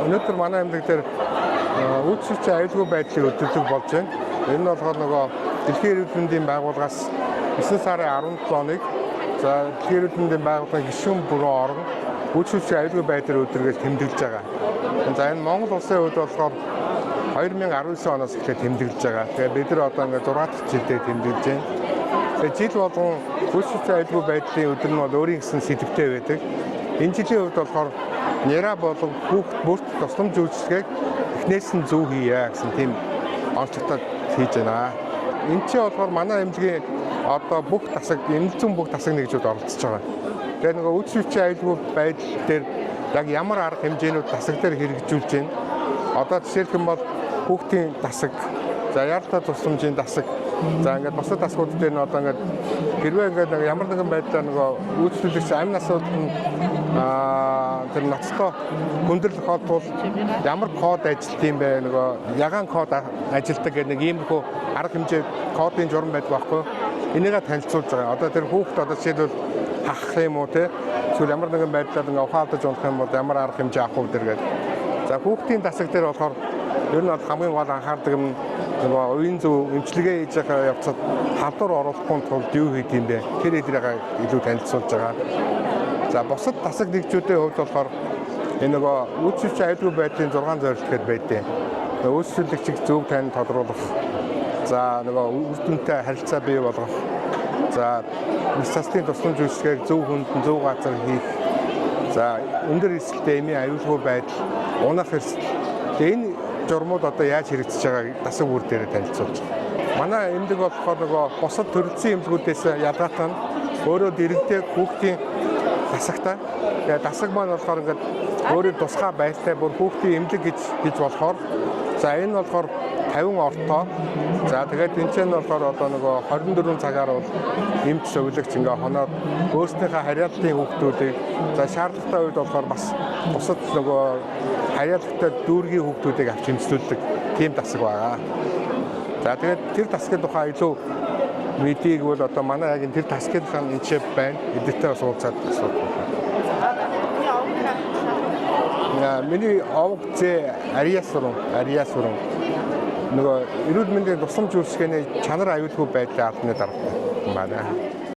өнөөдөр манай аймаг дээр үйлчлэгчийн аюулгүй байдлыг өдөрлөг болж байна. Энэ нь болохоор нөгөө Дэлхийн эрүүл мэндийн байгууллагаас 9 сарын 17-ыг за Дэлхийн эрүүл мэндийн байгууллагын гишүүн бүрэн орон үйлчлэгчийн аюулгүй байдлыг өдөргөж тэмдэглэж байгаа. За энэ Монгол улсын хувьд болохоор 2019 оноос эхлээд тэмдэглэж байгаа. Тэгээ бид нар одоо ингээд 6 дахь жилдээ тэмдэглэж байна. Тэгээ жил болгон үйлчлэгчийн аюулгүй байдлын өдөр нь бол өөрийн гэсэн сэдвтэй байдаг. Энэ жилийн хувьд болохоор няра болон хүүхд бүрт тусламж үйлчлэгийг эхнээс нь зөв хийе гэсэн тийм онцлогтой хийж байна. Энд чинь болохоор манай аймгийн одоо бүх тасаг, эмнэлэг зүүн бүх тасаг нэгжүүд оролцож байгаа. Тэгээ нөгөө үйлчлэгчийн аюулгүй байдал дээр яг ямар арга хэмжээнүүд тасаг дээр хэрэгжүүлж байна. Одоо жишээлх юм бол хүүхдийн тасаг, за яаралтай тусламжийн тасаг, за ингээд бусад тасгууд дээр нь одоо ингээд хэрвээ ингээд ямар нэгэн байдлаар нөгөө үйлчлэгч амь насууд нь тэр ноцтой хүндрэл холбоол ямар код ажилт юм бэ, нөгөө ягаан код ажилтдаг гэх нэг иймэрхүү арга хэмжээ кодын журам байдаг байхгүй. Энийгээ танилцуулж байгаа. Одоо тэр хүүхд одоо жишээлбэл хах юм уу те эсвэл ямар нэгэн байдлаар ингээ ухаалдаж унах юм бол ямар арга хэмжээ авах вэ гэдэг. За хүүхдийн тасаг дээр болохоор ер нь бол хамгийн гол анхаардаг юм нөгөө уян зөв эмчилгээ хийж байгаа явцад халдвар оруулахгүй тулд юу хийх юм бэ? Тэр эдрийг илүү танилцуулж байгаа. За бусад тасаг нэгжүүдийн хувьд болохоор энэ нөгөө үйлчлэгчийн аюулгүй байдлын 6 зорилт гэдээ байдیں۔ Үйлчлэгчийг зөв тань тодруулах. За нөгөө үр дүнтэй харилцаа бий болгох. За мэс цастын тусламж үйлчлэгийг зөв хүнд зөв газар хийх. За өндөр эсэлтэй эмийн аюулгүй байдал, унах эрсдэл. Энэ журмууд одоо яаж хэрэгжиж байгааг тасаг бүр дээр танилцуулж байгаа. Манай эмнэлэг болохоор нөгөө бусад төрөлцсөн эмнэлгүүдээс ялгаатай нь өөрөө дэрэгдээ хүүхдийн тасагтай. Тэгээ тасаг маань болохоор ингээд өөрөө тусгай байртай бүр хүүхдийн эмнэлэг гэж болохоор за энэ болохоор 50 ортоо. За тэгээд энэ ч нь болохоор одоо нөгөө 24 цагаар бол эмч зөвлөгч ингээ хоноод өөрснийхөө харьяаллын хүүхдүүдийг за шаардлагатай үед болохоор бас бусад нөгөө харьяалалтай дүүргийн хүүхдүүдийг авч эмчлүүлдэг тийм тасаг байгаа. За тэгээд тэр тасгийн тухай илүү мэдийг бол одоо манай яг тэр тасгийн энэ чип байна. Эдэттэй бас уулзаад асуудаг. Миний овг зэ ариас уран нөгөө эрүүл мэндийн тусламж үйлчилгээний чанар аюулгүй байдлын албаны дарга байна.